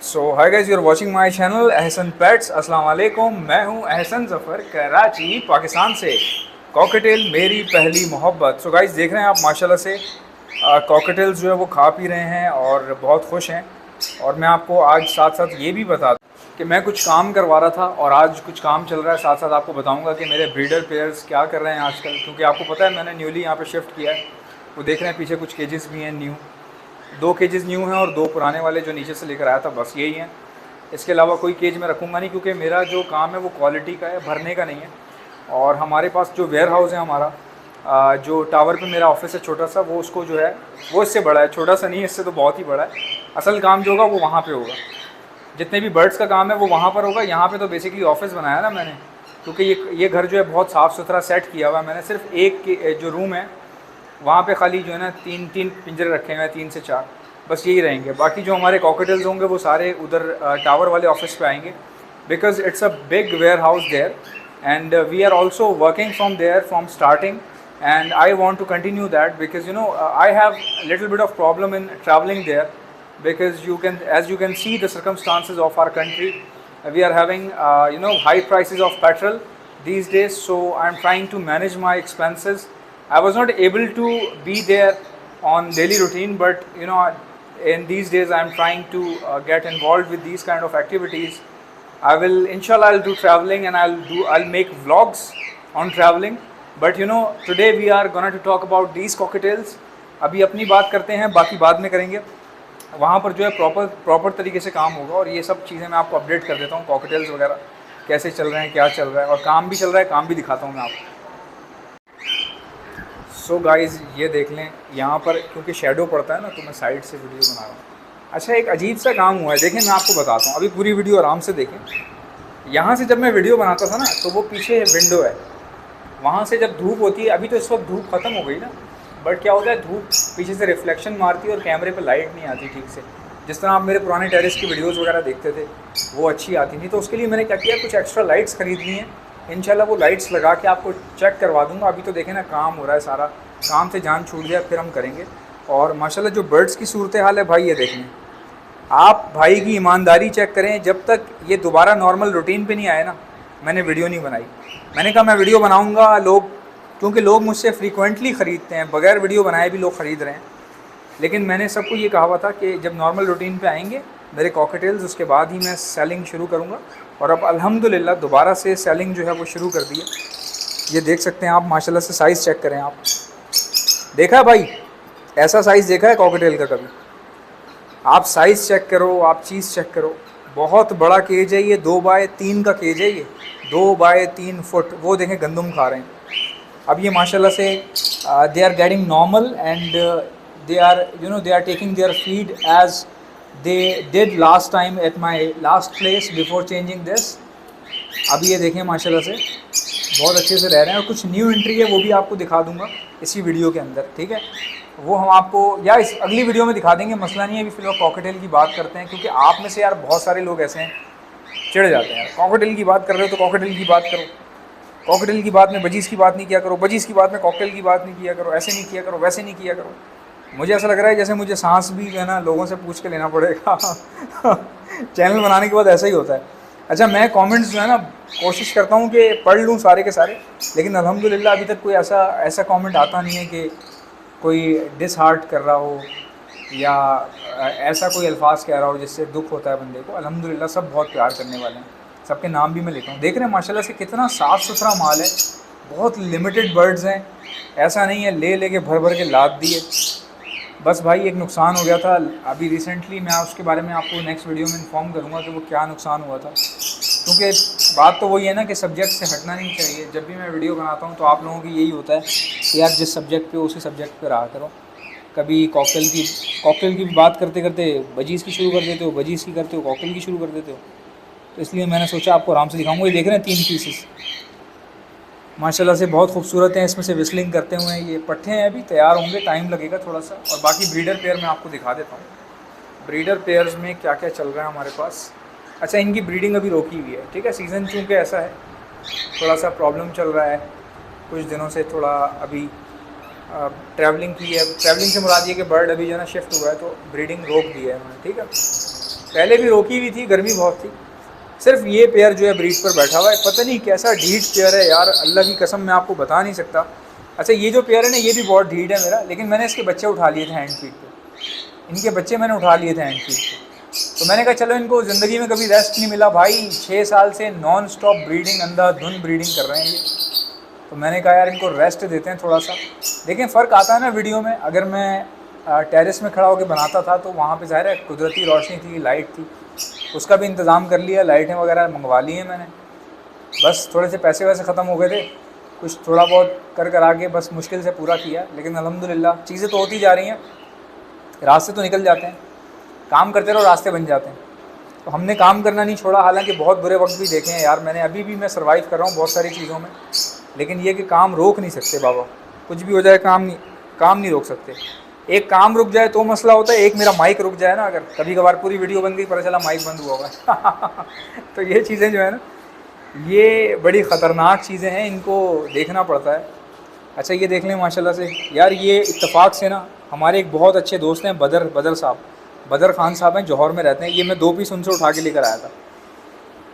So hi guys, you are watching my channel Ehsan pets. अस्सलाम वालेकुम। मैं हूं एहसन ज़फ़र, कराची पाकिस्तान से। कॉकटेल मेरी पहली मोहब्बत। सो गाइस, देख रहे हैं आप माशाल्लाह से कॉकटेल्स जो है वो खा पी रहे हैं और बहुत खुश हैं। और मैं आपको आज साथ साथ ये भी बता दूं कि मैं कुछ काम करवा रहा था और आज कुछ काम चल रहा है। साथ साथ आपको बताऊंगा कि मेरे ब्रीडर पेयर्स क्या कर रहे हैं आजकल, क्योंकि आपको पता है मैंने न्यूली यहाँ पे शिफ्ट किया है। वो देख रहे हैं पीछे कुछ केजेस भी हैं न्यू, 2 केजेस न्यू हैं और 2 पुराने वाले जो नीचे से लेकर आया था, बस यही हैं। इसके अलावा कोई केज मैं रखूँगा नहीं, क्योंकि मेरा जो काम है वो क्वालिटी का है, भरने का नहीं है। और हमारे पास जो वेयर हाउस है हमारा, जो टावर पे मेरा ऑफिस है छोटा सा, वो उसको जो है वो इससे बड़ा है, छोटा सा नहीं है, इससे तो बहुत ही बड़ा है। असल काम जो होगा वो वहाँ पे होगा, जितने भी बर्ड्स का काम है वो वहाँ पर होगा। यहाँ पे तो बेसिकली ऑफिस बनाया ना मैंने, क्योंकि ये घर जो है बहुत साफ़ सुथरा सेट किया हुआ है मैंने। सिर्फ एक जो रूम है वहाँ पे खाली जो है ना तीन तीन पिंजरे रखे हुए हैं, 3 से 4, बस यही रहेंगे। बाकी जो हमारे कॉकटेल्स होंगे वो सारे उधर टावर वाले ऑफिस पे आएंगे, because it's a big warehouse there and we are also working from there from starting. And I want to continue that because I have little bit of problem in travelling there, because as you can see the circumstances of our country, we are having high prices of petrol these days. So I'm trying to manage my expenses. I was not able to be there on daily routine, but in these days I'm trying to get involved with these kind of activities. I will, inshallah, I'll do traveling and I'll make vlogs on traveling. But today we are going to talk about these cocktails. अभी अपनी बात करते हैं, बाकी बाद में करेंगे। वहाँ पर जो है प्रॉपर तरीके से काम होगा और ये सब चीज़ें मैं आपको अपडेट कर देता हूँ। कॉकटेल्स वगैरह कैसे चल रहे हैं, क्या चल रहा है, और काम भी चल रहा है, काम भी दिखाता हूँ मैं आपको। सो गाइज़, ये देख लें यहाँ पर, क्योंकि शेडो पड़ता है ना तो मैं साइड से वीडियो बना रहा हूँ। अच्छा, एक अजीब सा काम हुआ है, देखें मैं आपको बताता हूँ। अभी पूरी वीडियो आराम से देखें। यहाँ से जब मैं वीडियो बनाता था ना तो वो पीछे विंडो है, वहाँ से जब धूप होती है, अभी तो इस वक्त धूप ख़त्म हो गई ना, बट क्या होता है धूप पीछे से रिफ्लेक्शन मारती है और कैमरे पे लाइट नहीं आती ठीक से। जिस तरह आप मेरे पुराने टेरेस की वीडियोस वगैरह देखते थे वो अच्छी आती नहीं, तो उसके लिए मैंने क्या किया, कुछ एक्स्ट्रा लाइट्स ख़रीदनी है। इंशाल्लाह वो लाइट्स लगा के आपको चेक करवा दूँगा। अभी तो देखें ना काम हो रहा है, सारा काम से जान छूट जाए फिर हम करेंगे। और माशाल्लाह जो बर्ड्स की सूरत हाल है भाई, ये देखें आप, भाई की ईमानदारी चेक करें। जब तक ये दोबारा नॉर्मल रूटीन पे नहीं आए ना, मैंने वीडियो नहीं बनाई। मैंने कहा मैं वीडियो बनाऊँगा, क्योंकि लोग मुझसे फ्रीक्वेंटली ख़रीदते हैं, बगैर वीडियो बनाए भी लोग ख़रीद रहे हैं। लेकिन मैंने सबको ये कहा हुआ था कि जब नॉर्मल रूटीन पे आएंगे मेरे कॉकटेल्स, उसके बाद ही मैं सेलिंग शुरू करूँगा। और अब अल्हम्दुलिल्लाह दोबारा से सेलिंग जो है वो शुरू कर दी है। ये देख सकते हैं आप, माशाल्लाह से साइज़ चेक करें आप। देखा है भाई, ऐसा साइज़ देखा है कॉकटेल का कभी? आप साइज़ चेक करो, आप चीज़ चेक करो। बहुत बड़ा केज है ये, 2 बाय 3 का केज है ये, 2 बाय 3 फुट। वो देखें गंदम खा रहे हैं। अब ये माशाल्लाह से they are getting normal and they are taking their feed as they did last time at my last place before changing this. अब ये देखें माशाल्लाह से बहुत अच्छे से रह रहे हैं। और कुछ न्यू एंट्री है वो भी आपको दिखा दूंगा इसी वीडियो के अंदर, ठीक है? वो हम आपको या इस अगली वीडियो में दिखा देंगे, मसला नहीं है। अभी फिलहाल कॉकटेल की बात करते हैं, क्योंकि आप में से यार बहुत सारे लोग ऐसे हैं चिढ़ जाते हैं, कॉकटेल की बात कर रहे हो तो कॉकटेल की बात करो, कॉकटेल की बात में बजीज़ की बात नहीं किया करो, बजीज़ की बात में कॉकटेल की बात नहीं किया करो, ऐसे नहीं किया करो, वैसे नहीं किया करो। मुझे ऐसा लग रहा है जैसे मुझे सांस भी जो है ना लोगों से पूछ के लेना पड़ेगा। चैनल बनाने के बाद ऐसा ही होता है। अच्छा, मैं कमेंट्स जो है ना कोशिश करता हूँ कि पढ़ लूँ सारे के सारे, लेकिन अल्हम्दुलिल्लाह अभी तक कोई ऐसा कमेंट आता नहीं है कि कोई डिसहार्ट कर रहा हो या ऐसा कोई अल्फाज कह रहा हो जिससे दुख होता है बंदे को। अल्हम्दुलिल्लाह सब बहुत प्यार करने वाले हैं, सबके नाम भी मैं लेता हूँ। देख रहे हैं माशाल्लाह से कितना साफ़ सुथरा माल है, बहुत लिमिटेड बर्ड्स हैं, ऐसा नहीं है ले के भर के लाद दिए। बस भाई एक नुकसान हो गया था अभी रिसेंटली, मैं उसके बारे में आपको नेक्स्ट वीडियो में इन्फॉर्म करूँगा कि वो क्या नुकसान हुआ था। क्योंकि बात तो वही है ना कि सब्जेक्ट से हटना नहीं चाहिए। जब भी मैं वीडियो बनाता हूँ तो आप लोगों की यही होता है कि यार जिस सब्जेक्ट पे उसी सब्जेक्ट पे रहा करो। कभी कॉकटेल की बात करते करते बजीज़ की शुरू कर देते हो, बजीज़ की करते हो कॉकटेल की शुरू कर देते हो। तो इसलिए मैंने सोचा आपको आराम से दिखाऊंगा। ये देख रहे हैं 3 पीसेस माशाल्लाह से बहुत खूबसूरत हैं, इसमें से विस्लिंग करते हुए ये पट्ठे हैं, अभी तैयार होंगे, टाइम लगेगा थोड़ा सा। और बाकी ब्रीडर पेयर मैं आपको दिखा देता हूँ। ब्रीडर पेयर्स में क्या क्या चल रहा है हमारे पास। अच्छा, इनकी ब्रीडिंग अभी रोकी हुई है, ठीक है? सीज़न चूँकि ऐसा है, थोड़ा सा प्रॉब्लम चल रहा है कुछ दिनों से, थोड़ा अभी ट्रैवलिंग की है। ट्रैवलिंग से मुराद ये कि बर्ड अभी जो है ना शिफ्ट हुआ है, तो ब्रीडिंग रोक दी है उन्होंने, ठीक है? पहले भी रोकी हुई थी, गर्मी बहुत थी। सिर्फ ये पेयर जो है ब्रीड पर बैठा हुआ है, पता नहीं कैसा ढीठ पेयर है यार, अल्लाह की कसम मैं आपको बता नहीं सकता। अच्छा ये जो पेयर है ना, ये भी बहुत ढीठ है मेरा, लेकिन मैंने इसके बच्चे उठा लिए थे हैंड फीड पे, इनके बच्चे मैंने उठा लिए थे हैंड फीड पे। तो मैंने कहा चलो, इनको ज़िंदगी में कभी रेस्ट नहीं मिला भाई, 6 साल से नॉन स्टॉप ब्रीडिंग, अंधाधुंध ब्रीडिंग कर रहे हैं ये। तो मैंने कहा यार इनको रेस्ट देते हैं थोड़ा सा। देखें फ़र्क आता है ना वीडियो में, अगर मैं टेरेस में खड़ा होकर बनाता था तो वहाँ पे ज़ाहिर है कुदरती रोशनी थी, लाइट थी, उसका भी इंतज़ाम कर लिया, लाइटें वगैरह मंगवा ली हैं मैंने। बस थोड़े से पैसे वैसे ख़त्म हो गए थे, कुछ थोड़ा बहुत कर आके बस मुश्किल से पूरा किया, लेकिन अल्हम्दुलिल्लाह चीज़ें तो होती जा रही हैं, रास्ते तो निकल जाते हैं, काम करते रहो रास्ते बन जाते हैं। तो हमने काम करना नहीं छोड़ा, हालांकि बहुत बुरे वक्त भी देखे हैं यार मैंने, अभी भी मैं सर्वाइव कर रहा हूँ बहुत सारी चीज़ों में, लेकिन ये कि काम रोक नहीं सकते बाबा, कुछ भी हो जाए काम नहीं रोक सकते। एक काम रुक जाए तो मसला होता है, एक मेरा माइक रुक जाए ना, अगर कभी कभार पूरी वीडियो बन गई पता चला माइक बंद हुआ होगा तो ये चीज़ें जो है ना, ये बड़ी ख़तरनाक चीज़ें हैं, इनको देखना पड़ता है। अच्छा ये देख लें माशाल्लाह से यार, ये इत्तेफाक से ना हमारे एक बहुत अच्छे दोस्त हैं बदर साहब, बदर खान साहब हैं, जौहर में रहते हैं। ये मैं 2 पीस उनसे उठा के लेकर आया था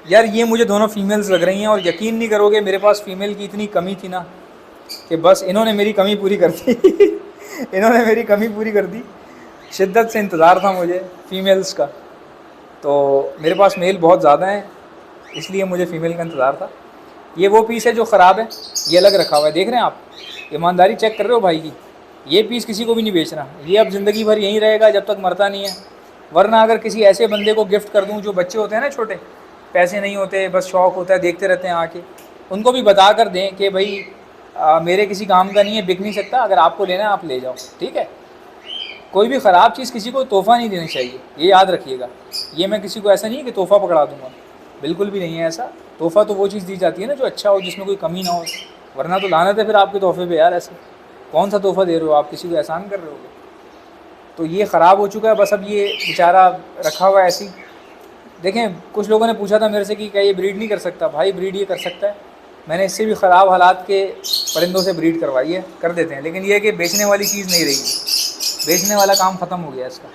यार, ये मुझे दोनों फीमेल्स लग रही हैं, और यकीन नहीं करोगे मेरे पास फ़ीमेल की इतनी कमी थी ना कि बस इन्होंने मेरी कमी पूरी कर दी इन्होंने मेरी कमी पूरी कर दी। शिद्दत से इंतज़ार था मुझे फ़ीमेल्स का, तो मेरे पास मेल बहुत ज़्यादा हैं, इसलिए मुझे फ़ीमेल का इंतज़ार था। ये वो पीस है जो ख़राब है, ये अलग रखा हुआ है, देख रहे हैं आप, ईमानदारी चेक कर रहे हो भाई की। ये पीस किसी को भी नहीं बेचना, ये अब ज़िंदगी भर यहीं रहेगा जब तक मरता नहीं है। वरना अगर किसी ऐसे बंदे को गिफ्ट कर दूँ, जो बच्चे होते हैं ना छोटे, पैसे नहीं होते, बस शौक़ होता है, देखते रहते हैं आके, उनको भी बता कर दें कि भाई मेरे किसी काम का नहीं है, बिक नहीं सकता, अगर आपको लेना है आप ले जाओ, ठीक है। कोई भी ख़राब चीज़ किसी को तोहफ़ा नहीं देनी चाहिए, ये याद रखिएगा। ये मैं किसी को ऐसा नहीं है कि तोहफ़ा पकड़ा दूँगा, बिल्कुल भी नहीं है ऐसा। तोहफ़ा तो वो चीज़ दी जाती है ना जो अच्छा हो, जिसमें कोई कमी ना हो, वरना तो लानत है फिर आपके तोहफ़े पे यार। ऐसे कौन सा तोहफ़ा दे रहे हो आप, किसी को एहसान कर रहे हो? तो ये ख़राब हो चुका है, बस अब ये बेचारा रखा हुआ है ऐसी। देखें कुछ लोगों ने पूछा था मेरे से कि क्या ये ब्रीड नहीं कर सकता, भाई ब्रीड ये कर सकता है, मैंने इससे भी ख़राब हालात के परिंदों से ब्रीड करवाई है, कर देते हैं, लेकिन ये है कि बेचने वाली चीज़ नहीं रही, बेचने वाला काम ख़त्म हो गया इसका।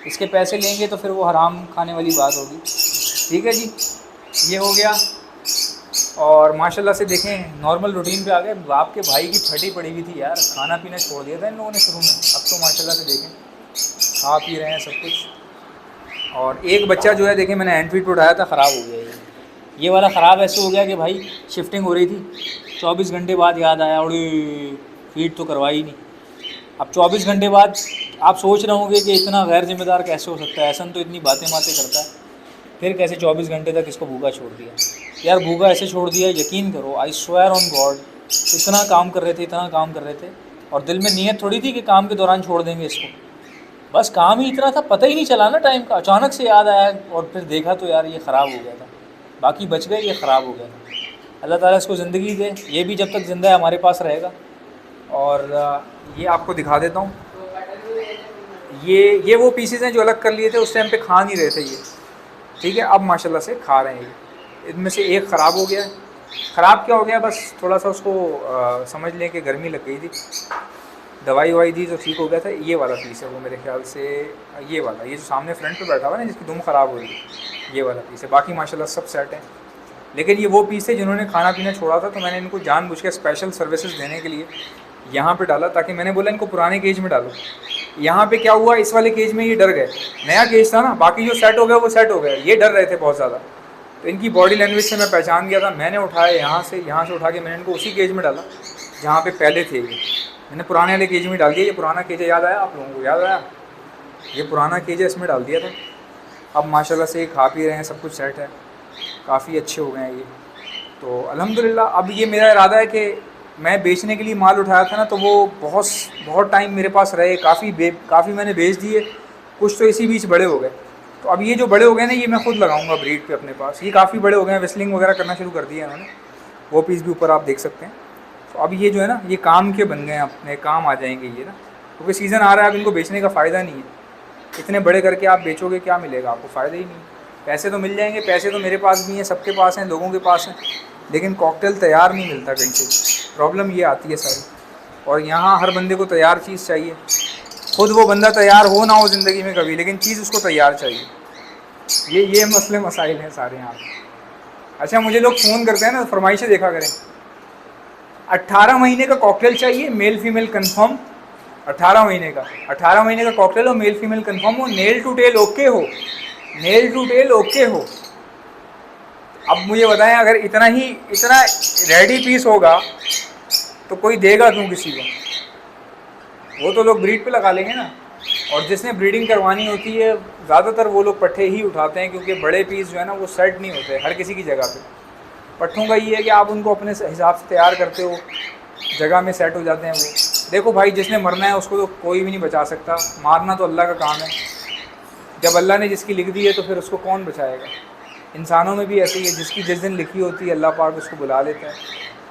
इसके पैसे लेंगे तो फिर वो हराम खाने वाली बात होगी, ठीक है जी। ये हो गया, और माशाल्लाह से देखें नॉर्मल रूटीन पे आ गए। आपके भाई की फटी पड़ी हुई थी यार, खाना पीना छोड़ दिया था इन लोगों ने शुरू में, अब तो माशाल्लाह से देखें खा पी रहे हैं सब कुछ। और एक बच्चा जो है देखें मैंने हैंड फीड पर उठाया था, ख़राब हो गया ये वाला ख़राब ऐसे हो गया कि भाई शिफ्टिंग हो रही थी, 24 घंटे बाद याद आया, और फीड तो करवाई नहीं। अब 24 घंटे बाद आप सोच रहे होंगे कि इतना गैर जिम्मेदार कैसे हो सकता है, ऐसा तो इतनी बातें करता है, फिर कैसे 24 घंटे तक इसको भूखा छोड़ दिया। यार भूखा ऐसे छोड़ दिया, यकीन करो, आई स्वेयर ऑन गॉड, इतना काम कर रहे थे, और दिल में नीयत थोड़ी थी कि काम के दौरान छोड़ देंगे इसको, बस काम ही इतना था, पता ही नहीं चला ना टाइम का, अचानक से याद आया और फिर देखा तो यार ये ख़राब हो गया था। बाकी बच गए, ये ख़राब हो गया था। अल्लाह ताला इसको ज़िंदगी दे, ये भी जब तक ज़िंदा है हमारे पास रहेगा। और ये आपको दिखा देता हूँ, ये वो पीसेस हैं जो अलग कर लिए थे, उस टाइम पे खा नहीं रहे थे ये, ठीक है। अब माशाल्लाह से खा रहे हैं ये। इनमें से एक ख़राब हो गया है। ख़राब क्या हो गया, बस थोड़ा सा उसको समझ लें कि गर्मी लग गई थी, दवाई ववाई दी तो ठीक हो गया था। ये वाला पीस है वो, मेरे ख्याल से ये वाला, ये जो सामने फ्रंट पे बैठा हुआ है ना, जिसकी दुम ख़राब हो रही है, ये वाला पीस है। बाकी माशाल्लाह सब सेट है, लेकिन ये वो पीस है जिन्होंने खाना पीना छोड़ा था, तो मैंने इनको जानबूझ के स्पेशल सर्विसेज देने के लिए यहाँ पे डाला, ताकि मैंने बोला इनको पुराने केज में डालो। यहाँ पे क्या हुआ, इस वाले केज में ये डर गए, नया केज था ना, बाकी जो सेट हो गया वो सेट हो गया, ये डर रहे थे बहुत ज़्यादा। तो इनकी बॉडी लैंग्वेज से मैं पहचान गया था, मैंने उठाया यहाँ से उठा के मैंने इनको उसी केज में डाला जहाँ पे पहले थे ये, मैंने पुराने वाले केज में डाल दिया। ये पुराना केज है, याद आया आप लोगों को, याद आया, ये पुराना केज है, इसमें डाल दिया था। अब माशाल्लाह से खा पी रहे हैं, सब कुछ सेट है, काफ़ी अच्छे हो गए हैं ये। तो अल्हम्दुलिल्लाह अब ये मेरा इरादा है कि मैं बेचने के लिए माल उठाया था ना, तो वो बहुत टाइम मेरे पास रहे, काफ़ी मैंने बेच दिए, कुछ तो इसी बीच बड़े हो गए। तो अब ये जो बड़े हो गए ना, ये मैं खुद लगाऊंगा ब्रीड पे अपने पास। ये काफ़ी बड़े हो गए हैं, विस्लिंग वगैरह करना शुरू कर दिया इन्होंने, वो पीस भी ऊपर आप देख सकते हैं। तो अब ये जो है ना, ये काम के बन गए हैं, अपने काम आ जाएंगे ये ना, क्योंकि सीज़न आ रहा है, अब इनको बेचने का फ़ायदा नहीं है। इतने बड़े करके आप बेचोगे, क्या मिलेगा आपको, फ़ायदा ही नहीं। पैसे तो मिल जाएंगे, पैसे तो मेरे पास भी हैं, सबके पास हैं, लोगों के पास हैं, लेकिन कॉकटेल तैयार नहीं मिलता कहीं से, प्रॉब्लम ये आती है सारी। और यहाँ हर बंदे को तैयार चीज़ चाहिए, खुद वो बंदा तैयार हो ना हो ज़िंदगी में कभी, लेकिन चीज़ उसको तैयार चाहिए। ये मसले मसाइल हैं सारे यहाँ पे। अच्छा, मुझे लोग फ़ोन करते हैं ना, फरमाइशें देखा करें। 18 महीने का कॉकटेल चाहिए, मेल फीमेल कंफर्म। 18 महीने का कॉकटेल हो, मेल फीमेल कंफर्म हो, नेल टू टेल ओके हो, नेल टू टेल ओके हो। अब मुझे बताएं, अगर इतना रेडी पीस होगा तो कोई देगा क्यों किसी को? वो तो लोग ब्रीड पे लगा लेंगे ना। और जिसने ब्रीडिंग करवानी होती है, ज़्यादातर वो लोग पट्ठे ही उठाते हैं, क्योंकि बड़े पीस जो है ना वो सेट नहीं होते हर किसी की जगह पे। पट्ठों का ये है कि आप उनको अपने हिसाब से तैयार करते हो, जगह में सेट हो जाते हैं वो। देखो भाई, जिसने मरना है उसको तो कोई भी नहीं बचा सकता, मारना तो अल्लाह का काम है। जब अल्लाह ने जिसकी लिख दी है तो फिर उसको कौन बचाएगा? इंसानों में भी ऐसे ही है, जिसकी जिस दिन लिखी होती है अल्लाह पाक उसको बुला लेता है।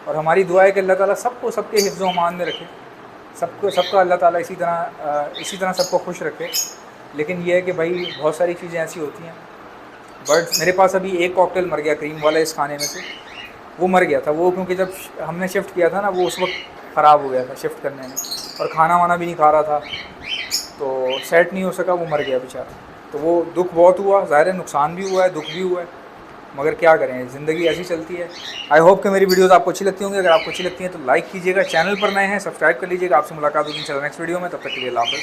और हमारी दुआ है कि अल्लाह ताला सबको सबके हिफ्ज़ व अमान में रखे, सबका अल्लाह ताला इसी तरह सबको खुश रखे। लेकिन ये है कि भाई बहुत सारी चीज़ें ऐसी होती हैं। बट मेरे पास अभी एक कॉकटेल मर गया क्रीम वाला इस खाने में से, वो मर गया था वो, क्योंकि जब हमने शिफ्ट किया था ना वो उस वक्त ख़राब हो गया था शिफ्ट करने में, और खाना वाना भी नहीं खा रहा था, तो सेट नहीं हो सका, वो मर गया बेचारा। तो वो दुख बहुत हुआ, ज़ाहिर है नुकसान भी हुआ है, दुख भी हुआ है, मगर क्या करें, ज़िंदगी ऐसी चलती है। आई होप कि मेरी वीडियोज़ आपको अच्छी लगती होंगी। अगर आपको अच्छी लगती हैं तो लाइक कीजिएगा, चैनल पर नए हैं सब्सक्राइब कर लीजिएगा। आपसे मुलाकात होगी इंशाल्लाह नेक्स्ट वीडियो में, तब तक के लिए अल्लाह हाफ़िज़।